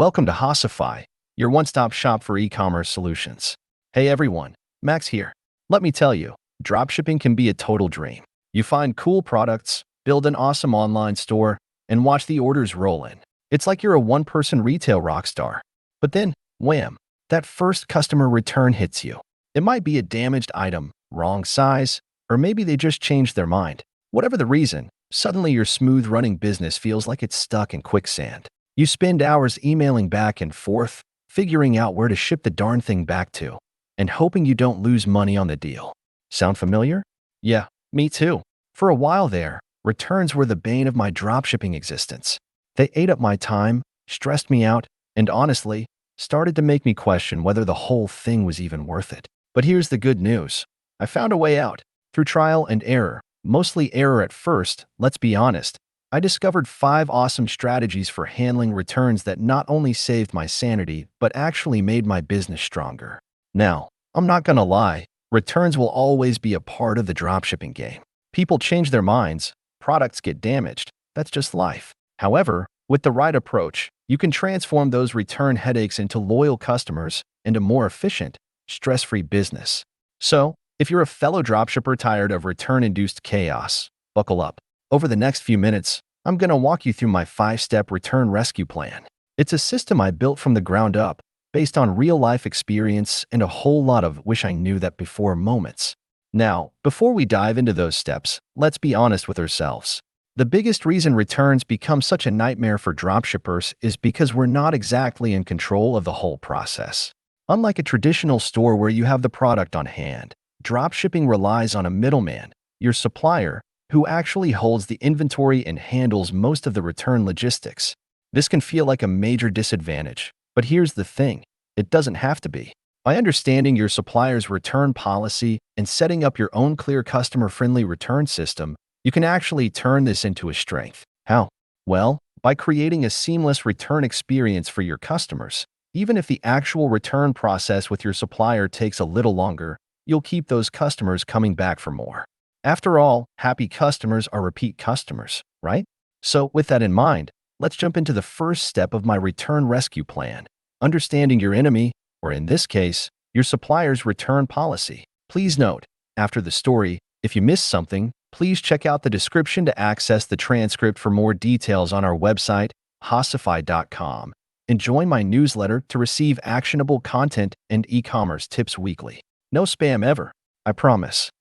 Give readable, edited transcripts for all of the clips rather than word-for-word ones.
Welcome to Hocify, your one-stop shop for e-commerce solutions. Hey everyone, Max here. Let me tell you, dropshipping can be a total dream. You find cool products, build an awesome online store, and watch the orders roll in. It's like you're a one-person retail rock star. But then, wham, that first customer return hits you. It might be a damaged item, wrong size, or maybe they just changed their mind. Whatever the reason, suddenly your smooth-running business feels like it's stuck in quicksand. You spend hours emailing back and forth, figuring out where to ship the darn thing back to, and hoping you don't lose money on the deal. Sound familiar? Yeah, me too. For a while there, returns were the bane of my dropshipping existence. They ate up my time, stressed me out, and honestly, started to make me question whether the whole thing was even worth it. But here's the good news. I found a way out. Through trial and error, mostly error at first, let's be honest, I discovered 5 awesome strategies for handling returns that not only saved my sanity, but actually made my business stronger. Now, I'm not gonna lie, returns will always be a part of the dropshipping game. People change their minds, products get damaged, that's just life. However, with the right approach, you can transform those return headaches into loyal customers and a more efficient, stress-free business. So, if you're a fellow dropshipper tired of return-induced chaos, buckle up. Over the next few minutes, I'm going to walk you through my 5-step return rescue plan. It's a system I built from the ground up, based on real-life experience and a whole lot of wish I knew that before moments. Now, before we dive into those steps, let's be honest with ourselves. The biggest reason returns become such a nightmare for dropshippers is because we're not exactly in control of the whole process. Unlike a traditional store where you have the product on hand, dropshipping relies on a middleman, your supplier, who actually holds the inventory and handles most of the return logistics. This can feel like a major disadvantage, but here's the thing, it doesn't have to be. By understanding your supplier's return policy and setting up your own clear customer-friendly return system, you can actually turn this into a strength. How? Well, by creating a seamless return experience for your customers. Even if the actual return process with your supplier takes a little longer, you'll keep those customers coming back for more. After all, happy customers are repeat customers, right? So with that in mind, let's jump into the first step of my return rescue plan, understanding your enemy, or in this case, your supplier's return policy. Please note, after the story, if you missed something, please check out the description to access the transcript for more details on our website, hocify.com, and join my newsletter to receive actionable content and e-commerce tips weekly. No spam ever, I promise.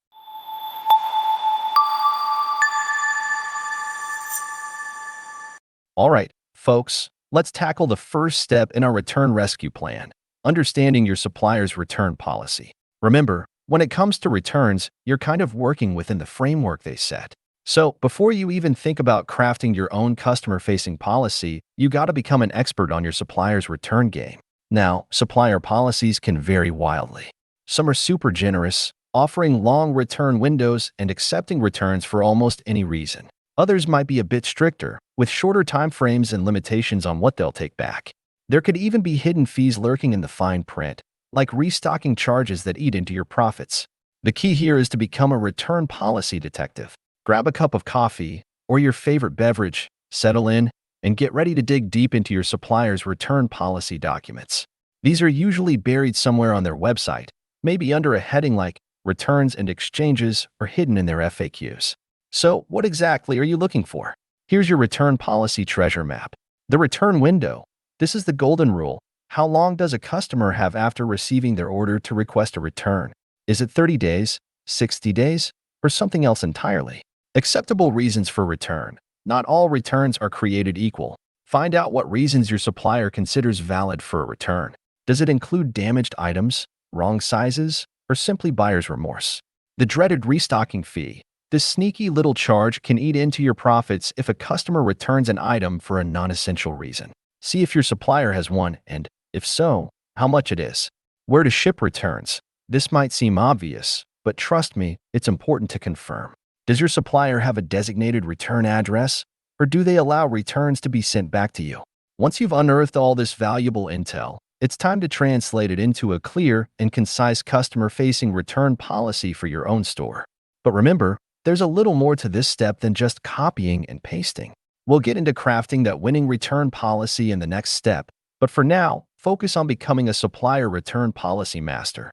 All right, folks, let's tackle the first step in our return rescue plan, understanding your supplier's return policy. Remember, when it comes to returns, you're kind of working within the framework they set. So before you even think about crafting your own customer-facing policy, you gotta become an expert on your supplier's return game. Now, supplier policies can vary wildly. Some are super generous, offering long return windows and accepting returns for almost any reason. Others might be a bit stricter, with shorter time frames and limitations on what they'll take back. There could even be hidden fees lurking in the fine print, like restocking charges that eat into your profits. The key here is to become a return policy detective. Grab a cup of coffee or your favorite beverage, settle in, and get ready to dig deep into your supplier's return policy documents. These are usually buried somewhere on their website, maybe under a heading like Returns and Exchanges or hidden in their FAQs. So, what exactly are you looking for? Here's your return policy treasure map. The return window. This is the golden rule. How long does a customer have after receiving their order to request a return? Is it 30 days, 60 days, or something else entirely? Acceptable reasons for return. Not all returns are created equal. Find out what reasons your supplier considers valid for a return. Does it include damaged items, wrong sizes, or simply buyer's remorse? The dreaded restocking fee. This sneaky little charge can eat into your profits if a customer returns an item for a non-essential reason. See if your supplier has one, and, if so, how much it is. Where to ship returns. This might seem obvious, but trust me, it's important to confirm. Does your supplier have a designated return address, or do they allow returns to be sent back to you? Once you've unearthed all this valuable intel, it's time to translate it into a clear and concise customer-facing return policy for your own store. But remember, there's a little more to this step than just copying and pasting. We'll get into crafting that winning return policy in the next step, But for now, focus on becoming a supplier return policy master.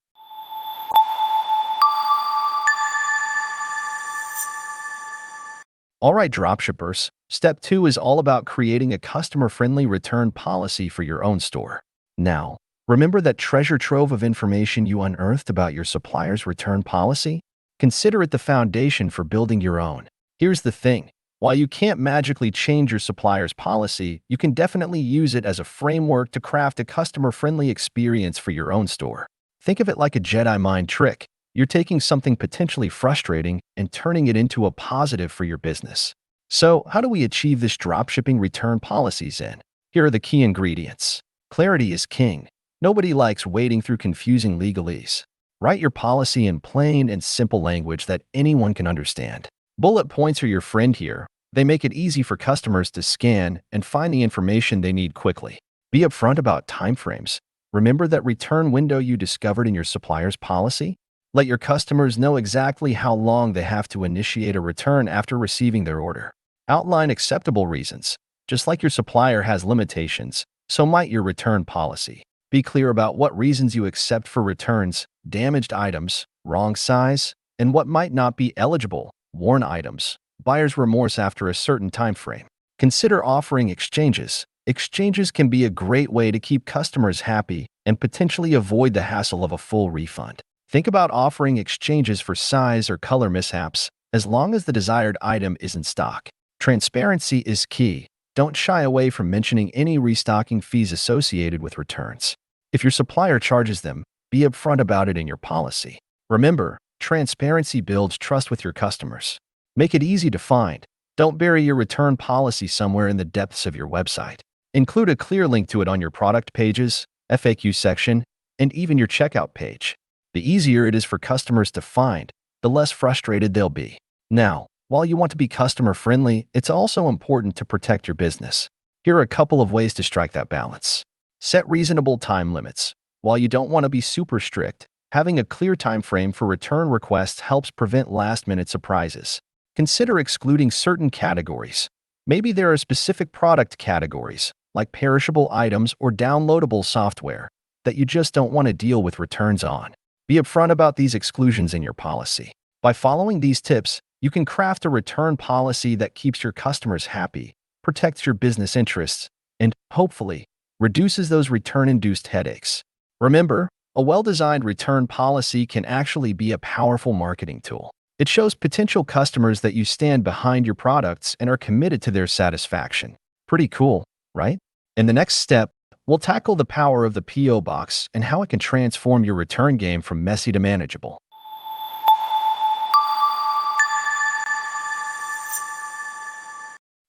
All right, dropshippers. Step 2 is all about creating a customer-friendly return policy for your own store. Now, remember that treasure trove of information you unearthed about your supplier's return policy? Consider it the foundation for building your own. Here's the thing. While you can't magically change your supplier's policy, you can definitely use it as a framework to craft a customer-friendly experience for your own store. Think of it like a Jedi mind trick. You're taking something potentially frustrating and turning it into a positive for your business. So, how do we achieve this dropshipping return policies in? Here are the key ingredients. Clarity is king. Nobody likes wading through confusing legalese. Write your policy in plain and simple language that anyone can understand. Bullet points are your friend here. They make it easy for customers to scan and find the information they need quickly. Be upfront about timeframes. Remember that return window you discovered in your supplier's policy? Let your customers know exactly how long they have to initiate a return after receiving their order. Outline acceptable reasons. Just like your supplier has limitations, so might your return policy. Be clear about what reasons you accept for returns, damaged items, wrong size, and what might not be eligible, worn items, buyer's remorse after a certain time frame. Consider offering exchanges. Exchanges can be a great way to keep customers happy and potentially avoid the hassle of a full refund. Think about offering exchanges for size or color mishaps, as long as the desired item is in stock. Transparency is key. Don't shy away from mentioning any restocking fees associated with returns. If your supplier charges them, be upfront about it in your policy. Remember, transparency builds trust with your customers. Make it easy to find. Don't bury your return policy somewhere in the depths of your website. Include a clear link to it on your product pages, FAQ section, and even your checkout page. The easier it is for customers to find, the less frustrated they'll be. Now, while you want to be customer-friendly, it's also important to protect your business. Here are a couple of ways to strike that balance. Set reasonable time limits. While you don't want to be super strict, having a clear time frame for return requests helps prevent last-minute surprises. Consider excluding certain categories. Maybe there are specific product categories, like perishable items or downloadable software, that you just don't want to deal with returns on. Be upfront about these exclusions in your policy. By following these tips, you can craft a return policy that keeps your customers happy, protects your business interests, and, hopefully, reduces those return-induced headaches. Remember, a well-designed return policy can actually be a powerful marketing tool. It shows potential customers that you stand behind your products and are committed to their satisfaction. Pretty cool, right? In the next step, we'll tackle the power of the P.O. Box and how it can transform your return game from messy to manageable.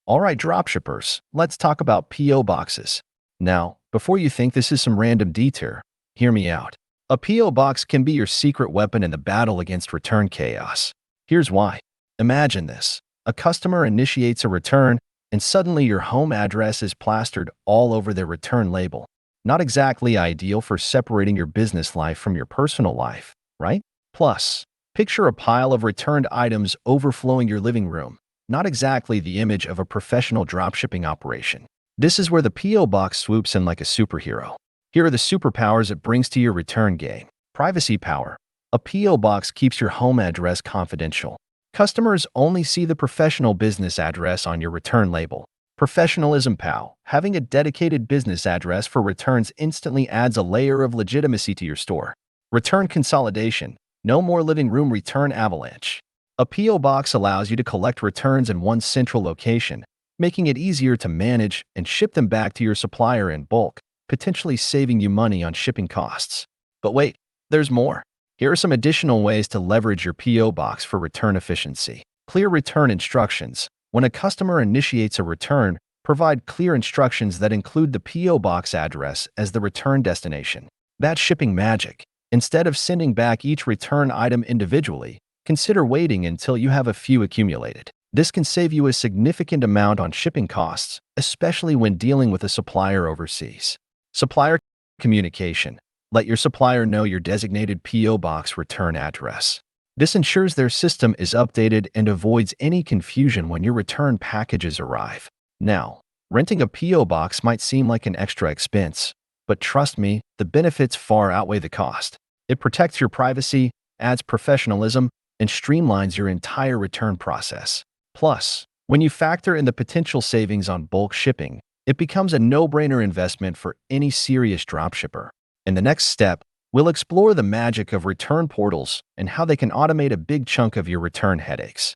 All right, dropshippers, let's talk about P.O. Boxes. Now, before you think this is some random detour, hear me out. A P.O. Box can be your secret weapon in the battle against return chaos. Here's why. Imagine this. A customer initiates a return, and suddenly your home address is plastered all over their return label. Not exactly ideal for separating your business life from your personal life, right? Plus, picture a pile of returned items overflowing your living room. Not exactly the image of a professional dropshipping operation. This is where the P.O. Box swoops in like a superhero. Here are the superpowers it brings to your return game. Privacy power. A P.O. Box keeps your home address confidential. Customers only see the professional business address on your return label. Professionalism pow. Having a dedicated business address for returns instantly adds a layer of legitimacy to your store. Return consolidation. No more living room return avalanche. A P.O. Box allows you to collect returns in one central location, making it easier to manage and ship them back to your supplier in bulk, potentially saving you money on shipping costs. But wait, there's more. Here are some additional ways to leverage your P.O. Box for return efficiency. Clear return instructions. When a customer initiates a return, provide clear instructions that include the P.O. Box address as the return destination. That's shipping magic. Instead of sending back each return item individually, consider waiting until you have a few accumulated. This can save you a significant amount on shipping costs, especially when dealing with a supplier overseas. Supplier communication. Let your supplier know your designated P.O. Box return address. This ensures their system is updated and avoids any confusion when your return packages arrive. Now, Renting a PO box might seem like an extra expense, but trust me, the benefits far outweigh the cost. It protects your privacy, adds professionalism, and streamlines your entire return process. Plus, when you factor in the potential savings on bulk shipping, it becomes a no-brainer investment for any serious dropshipper. In the next step, we'll explore the magic of return portals and how they can automate a big chunk of your return headaches.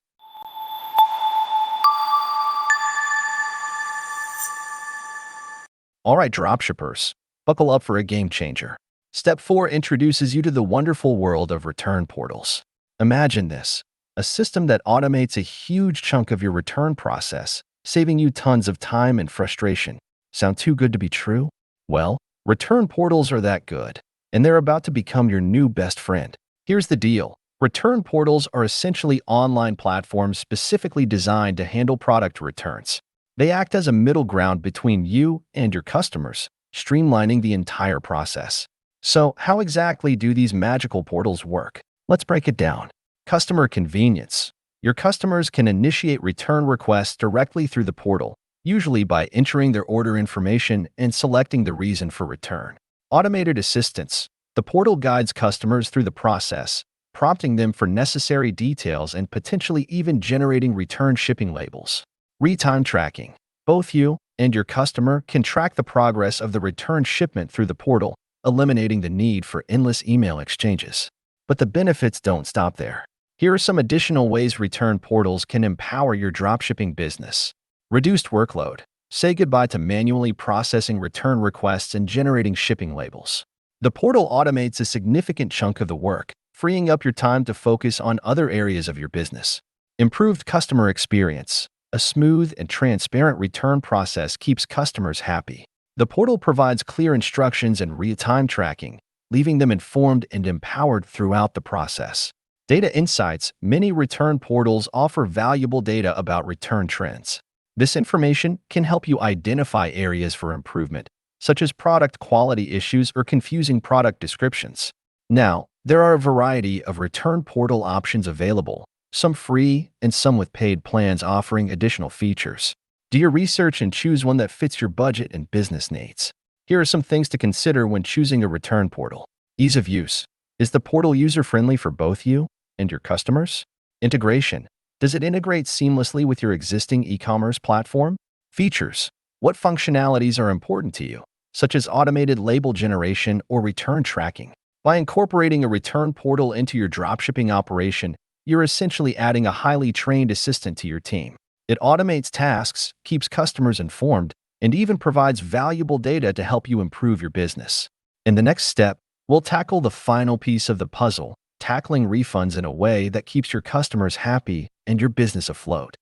All right, dropshippers, buckle up for a game changer. Step 4 introduces you to the wonderful world of return portals. Imagine this, a system that automates a huge chunk of your return process, saving you tons of time and frustration. Sound too good to be true? Well, return portals are that good, and they're about to become your new best friend. Here's the deal. Return portals are essentially online platforms specifically designed to handle product returns. They act as a middle ground between you and your customers, streamlining the entire process. So, how exactly do these magical portals work? Let's break it down. Customer convenience. Your customers can initiate return requests directly through the portal, usually by entering their order information and selecting the reason for return. Automated assistance. The portal guides customers through the process, prompting them for necessary details and potentially even generating return shipping labels. Real-time tracking. Both you and your customer can track the progress of the return shipment through the portal, eliminating the need for endless email exchanges. But the benefits don't stop there. Here are some additional ways return portals can empower your dropshipping business. Reduced workload. Say goodbye to manually processing return requests and generating shipping labels. The portal automates a significant chunk of the work, freeing up your time to focus on other areas of your business. Improved customer experience. A smooth and transparent return process keeps customers happy. The portal provides clear instructions and real-time tracking, leaving them informed and empowered throughout the process. Data insights. Many return portals offer valuable data about return trends. This information can help you identify areas for improvement, such as product quality issues or confusing product descriptions. Now, there are a variety of return portal options available, some free and some with paid plans offering additional features. Do your research and choose one that fits your budget and business needs. Here are some things to consider when choosing a return portal. Ease of use. Is the portal user-friendly for both you and your customers? Integration. Does it integrate seamlessly with your existing e-commerce platform? Features. What functionalities are important to you, such as automated label generation or return tracking? By incorporating a return portal into your dropshipping operation, you're essentially adding a highly trained assistant to your team. It automates tasks, keeps customers informed, and even provides valuable data to help you improve your business. In the next step, we'll tackle the final piece of the puzzle, tackling refunds in a way that keeps your customers happy and your business afloat.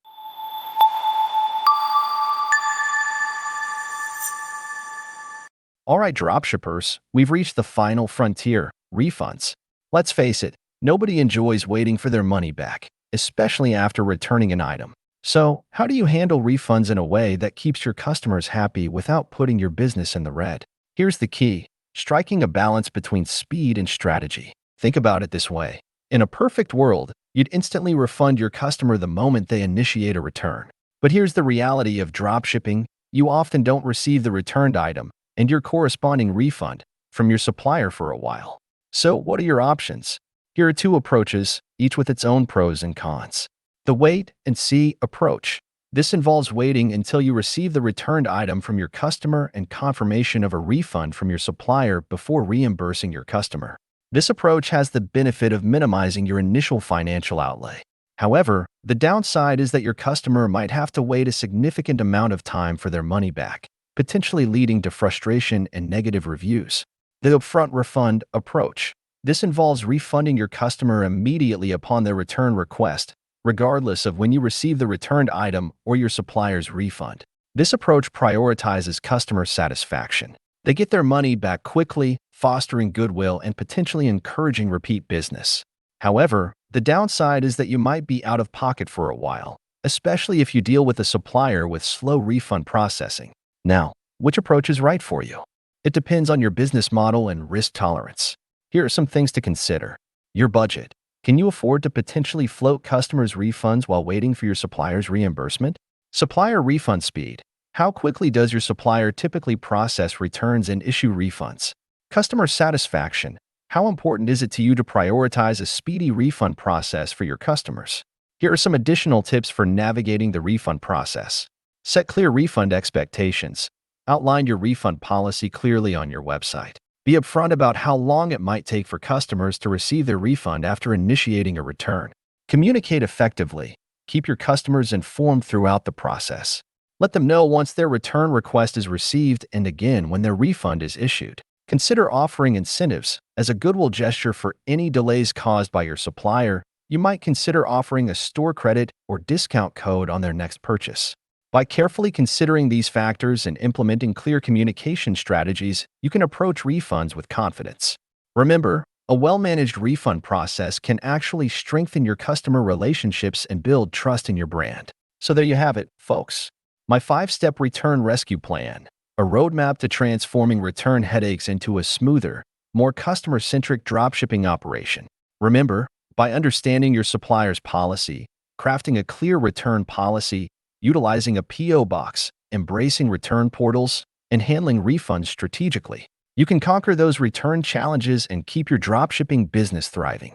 All right, dropshippers, we've reached the final frontier, refunds. Let's face it, nobody enjoys waiting for their money back, especially after returning an item. So, how do you handle refunds in a way that keeps your customers happy without putting your business in the red? Here's the key: striking a balance between speed and strategy. Think about it this way. In a perfect world, you'd instantly refund your customer the moment they initiate a return. But here's the reality of dropshipping: you often don't receive the returned item and your corresponding refund from your supplier for a while. So, what are your options? Here are two approaches, each with its own pros and cons. The wait and see approach. This involves waiting until you receive the returned item from your customer and confirmation of a refund from your supplier before reimbursing your customer. This approach has the benefit of minimizing your initial financial outlay. However, the downside is that your customer might have to wait a significant amount of time for their money back, potentially leading to frustration and negative reviews. The upfront refund approach. This involves refunding your customer immediately upon their return request, regardless of when you receive the returned item or your supplier's refund. This approach prioritizes customer satisfaction. They get their money back quickly, fostering goodwill and potentially encouraging repeat business. However, the downside is that you might be out of pocket for a while, especially if you deal with a supplier with slow refund processing. Now, which approach is right for you? It depends on your business model and risk tolerance. Here are some things to consider. Your budget. Can you afford to potentially float customers' refunds while waiting for your supplier's reimbursement? Supplier refund speed. How quickly does your supplier typically process returns and issue refunds? Customer satisfaction. How important is it to you to prioritize a speedy refund process for your customers? Here are some additional tips for navigating the refund process. Set clear refund expectations. Outline your refund policy clearly on your website. Be upfront about how long it might take for customers to receive their refund after initiating a return. Communicate effectively. Keep your customers informed throughout the process. Let them know once their return request is received and again when their refund is issued. Consider offering incentives. As a goodwill gesture for any delays caused by your supplier, you might consider offering a store credit or discount code on their next purchase. By carefully considering these factors and implementing clear communication strategies, you can approach refunds with confidence. Remember, a well-managed refund process can actually strengthen your customer relationships and build trust in your brand. So there you have it, folks. My 5-step return rescue plan, a roadmap to transforming return headaches into a smoother, more customer-centric dropshipping operation. Remember, by understanding your supplier's policy, crafting a clear return policy, utilizing a PO box, embracing return portals, and handling refunds strategically, you can conquer those return challenges and keep your dropshipping business thriving.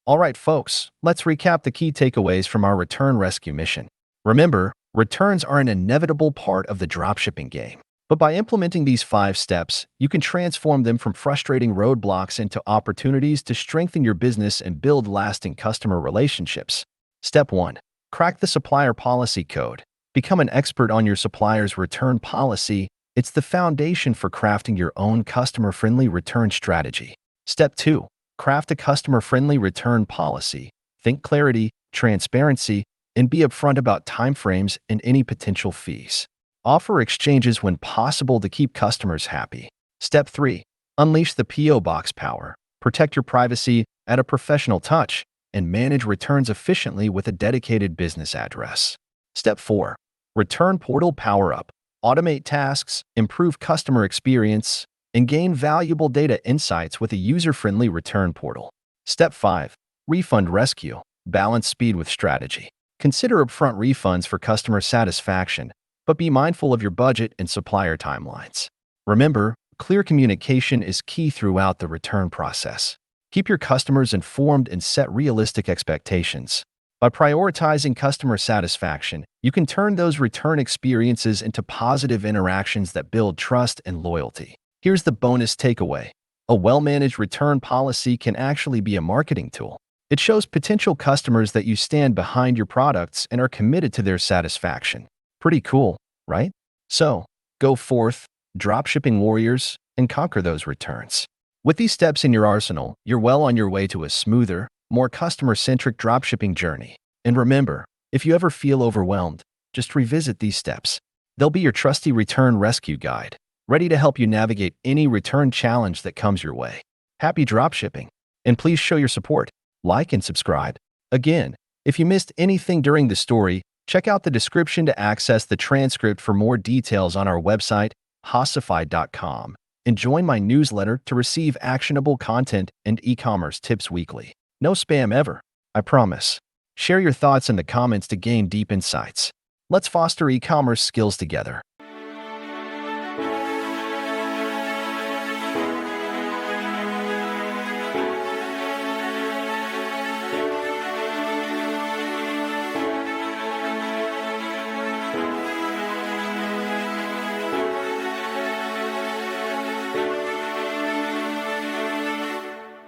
All right, folks, let's recap the key takeaways from our return rescue mission. Remember, returns are an inevitable part of the dropshipping game. But by implementing these 5 steps, you can transform them from frustrating roadblocks into opportunities to strengthen your business and build lasting customer relationships. Step 1. Crack the Supplier Policy Code. Become an expert on your supplier's return policy. It's the foundation for crafting your own customer-friendly return strategy. Step 2. Craft a customer-friendly return policy. Think clarity, transparency, and be upfront about timeframes and any potential fees. Offer exchanges when possible to keep customers happy. Step 3. Unleash the PO box power. Protect your privacy, add a professional touch, and manage returns efficiently with a dedicated business address. Step 4. Return portal power-up. Automate tasks, improve customer experience, and gain valuable data insights with a user-friendly return portal. Step 5. Refund rescue. Balance speed with strategy. Consider upfront refunds for customer satisfaction, but be mindful of your budget and supplier timelines. Remember, clear communication is key throughout the return process. Keep your customers informed and set realistic expectations. By prioritizing customer satisfaction, you can turn those return experiences into positive interactions that build trust and loyalty. Here's the bonus takeaway. A well-managed return policy can actually be a marketing tool. It shows potential customers that you stand behind your products and are committed to their satisfaction. Pretty cool, right? So, go forth, dropshipping warriors, and conquer those returns. With these steps in your arsenal, you're well on your way to a smoother, more customer-centric dropshipping journey. And remember, if you ever feel overwhelmed, just revisit these steps. They'll be your trusty return rescue guide, ready to help you navigate any return challenge that comes your way. Happy dropshipping! And please show your support. Like and subscribe. Again, if you missed anything during the story, check out the description to access the transcript for more details on our website, Hocify.com, and join my newsletter to receive actionable content and e-commerce tips weekly. No spam ever, I promise. Share your thoughts in the comments to gain deep insights. Let's foster e-commerce skills together.